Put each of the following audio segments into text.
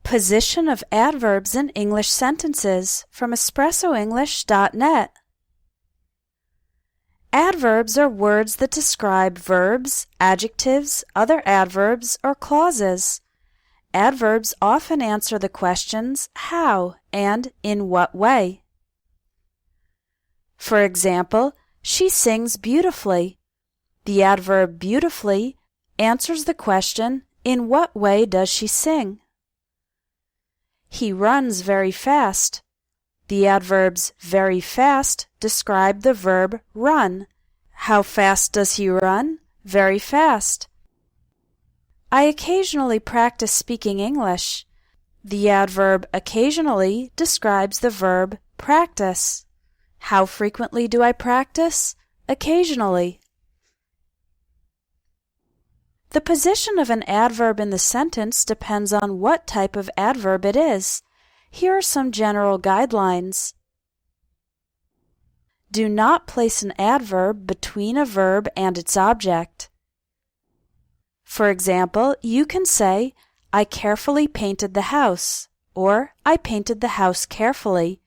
Position of adverbs in English sentences from espressoenglish.net. Adverbs are words that describe verbs, adjectives, other adverbs, or clauses. Adverbs often answer the questions how and in what way. For example, she sings beautifully. The adverb beautifully answers the question, in what way does she sing? He runs very fast. The adverbs very fast describe the verb run. How fast does he run? Very fast. I occasionally practice speaking English. The adverb occasionally describes the verb practice. How frequently do I practice? Occasionally. The position of an adverb in the sentence depends on what type of adverb it is. Here are some general guidelines. Do not place an adverb between a verb and its object. For example, you can say, I carefully painted the house, or I painted the house carefully.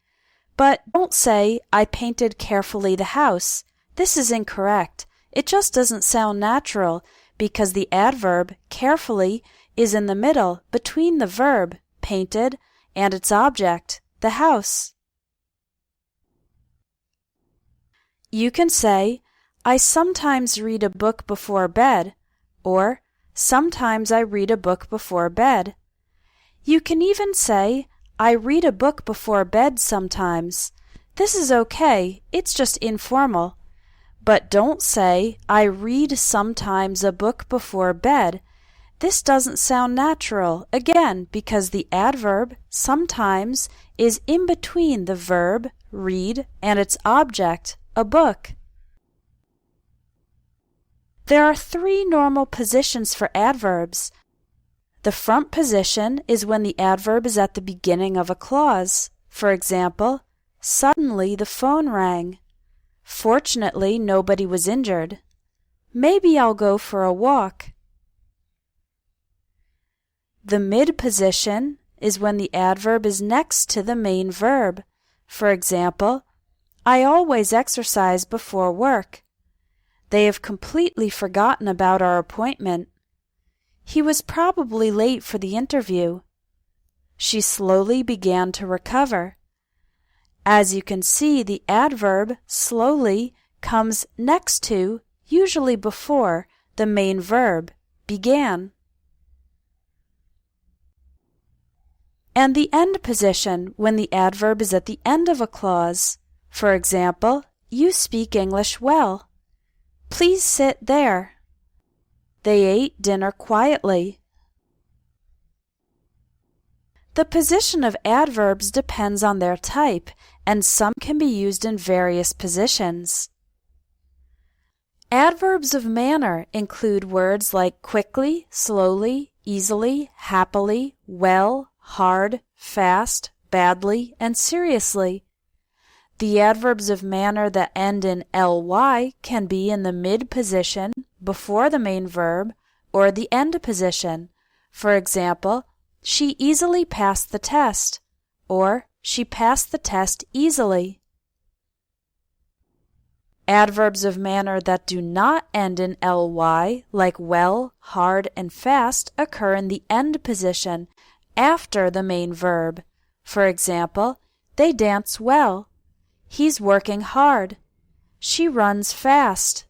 But don't say, I painted carefully the house. This is incorrect. It just doesn't sound natural because the adverb carefully is in the middle between the verb painted and its object, the house. You can say, I sometimes read a book before bed, or sometimes I read a book before bed. You can even say, I read a book before bed sometimes. This is okay, it's just informal. But don't say, I read sometimes a book before bed. This doesn't sound natural, again, because the adverb sometimes is in between the verb read and its object, a book. There are three normal positions for adverbs. The front position is when the adverb is at the beginning of a clause. For example, suddenly the phone rang. Fortunately, nobody was injured. Maybe I'll go for a walk. The mid position is when the adverb is next to the main verb. For example, I always exercise before work. They have completely forgotten about our appointment. He was probably late for the interview. She slowly began to recover. As you can see, the adverb slowly comes next to, usually before, the main verb, began. And the end position when the adverb is at the end of a clause. For example, you speak English well. Please sit there. They ate dinner quietly. The position of adverbs depends on their type, and some can be used in various positions. Adverbs of manner include words like quickly, slowly, easily, happily, well, hard, fast, badly, and seriously. The adverbs of manner that end in ly can be in the mid position, before the main verb, or the end position. For example, she easily passed the test, or she passed the test easily. Adverbs of manner that do not end in ly, like well, hard, and fast, occur in the end position, after the main verb. For example, they dance well. He's working hard. She runs fast.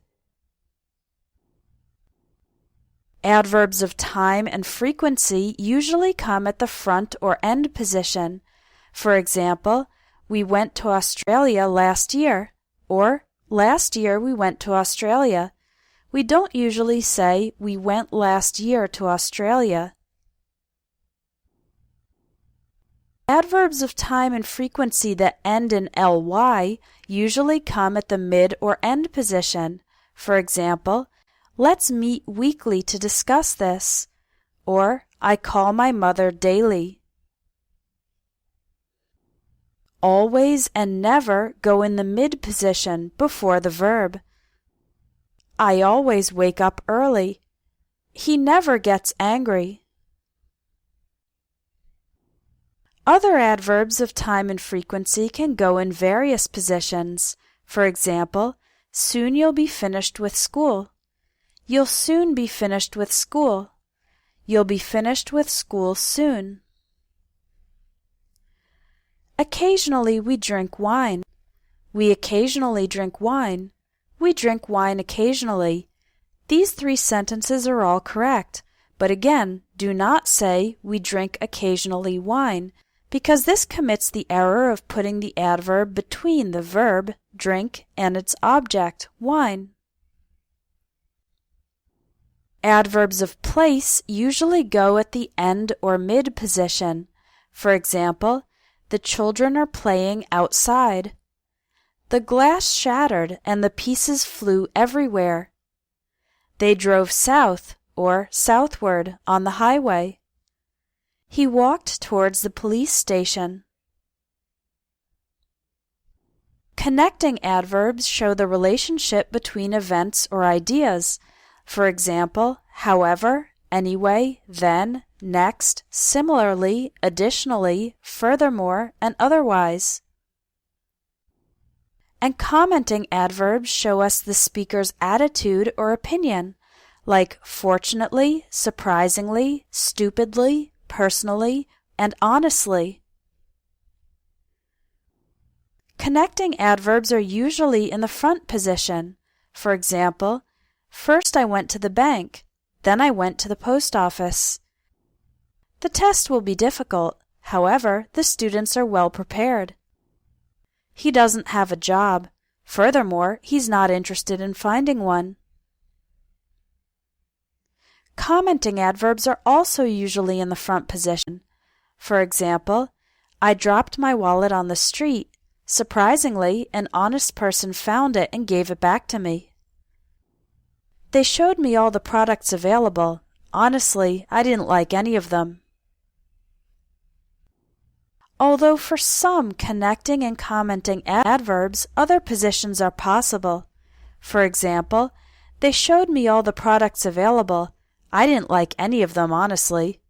Adverbs of time and frequency usually come at the front or end position. For example, we went to Australia last year, or last year we went to Australia. We don't usually say we went last year to Australia. Adverbs of time and frequency that end in ly usually come at the mid or end position. For example, let's meet weekly to discuss this, or I call my mother daily. Always and never go in the mid position before the verb. I always wake up early. He never gets angry. Other adverbs of time and frequency can go in various positions. For example, soon you'll be finished with school. You'll soon be finished with school. You'll be finished with school soon. Occasionally we drink wine. We occasionally drink wine. We drink wine occasionally. These three sentences are all correct, but again, do not say we drink occasionally wine, because this commits the error of putting the adverb between the verb, drink, and its object, wine. Adverbs of place usually go at the end or mid position. For example, the children are playing outside. The glass shattered and the pieces flew everywhere. They drove south or southward on the highway. He walked towards the police station. Connecting adverbs show the relationship between events or ideas. For example, however, anyway, then, next, similarly, additionally, furthermore, and otherwise. And commenting adverbs show us the speaker's attitude or opinion, like fortunately, surprisingly, stupidly, personally, and honestly. Connecting adverbs are usually in the front position. For example, first I went to the bank, then I went to the post office. The test will be difficult. However, the students are well prepared. He doesn't have a job. Furthermore, he's not interested in finding one. Commenting adverbs are also usually in the front position. For example, I dropped my wallet on the street. Surprisingly, an honest person found it and gave it back to me. They showed me all the products available. Honestly, I didn't like any of them. Although for some connecting and commenting adverbs, other positions are possible. For example, they showed me all the products available. I didn't like any of them, honestly.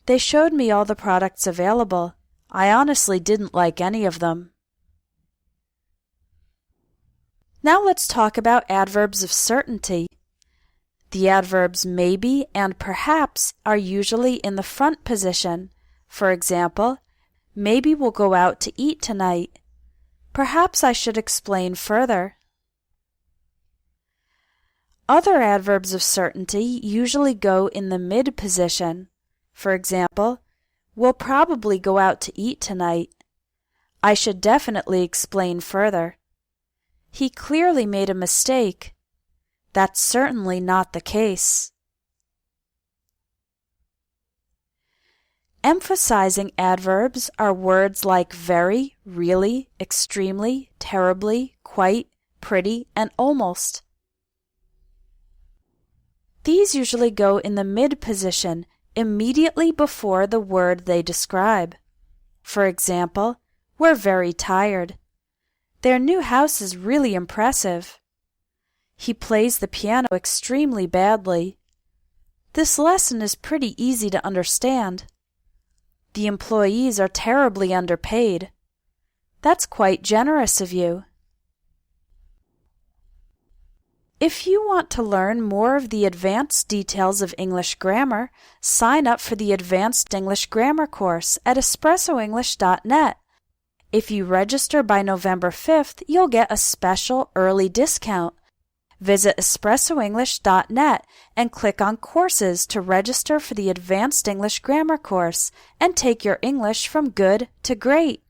They showed me all the products available. I honestly didn't like any of them. Now let's talk about adverbs of certainty. The adverbs maybe and perhaps are usually in the front position. For example, maybe we'll go out to eat tonight. Perhaps I should explain further. Other adverbs of certainty usually go in the mid position. For example, we'll probably go out to eat tonight. I should definitely explain further. He clearly made a mistake. That's certainly not the case. Emphasizing adverbs are words like very, really, extremely, terribly, quite, pretty, and almost. These usually go in the mid position, immediately before the word they describe. For example, we're very tired. Their new house is really impressive. He plays the piano extremely badly. This lesson is pretty easy to understand. The employees are terribly underpaid. That's quite generous of you. If you want to learn more of the advanced details of English grammar, sign up for the Advanced English Grammar course at espressoenglish.net. If you register by November 5th, you'll get a special early discount. Visit espressoenglish.net and click on Courses to register for the Advanced English Grammar course and take your English from good to great.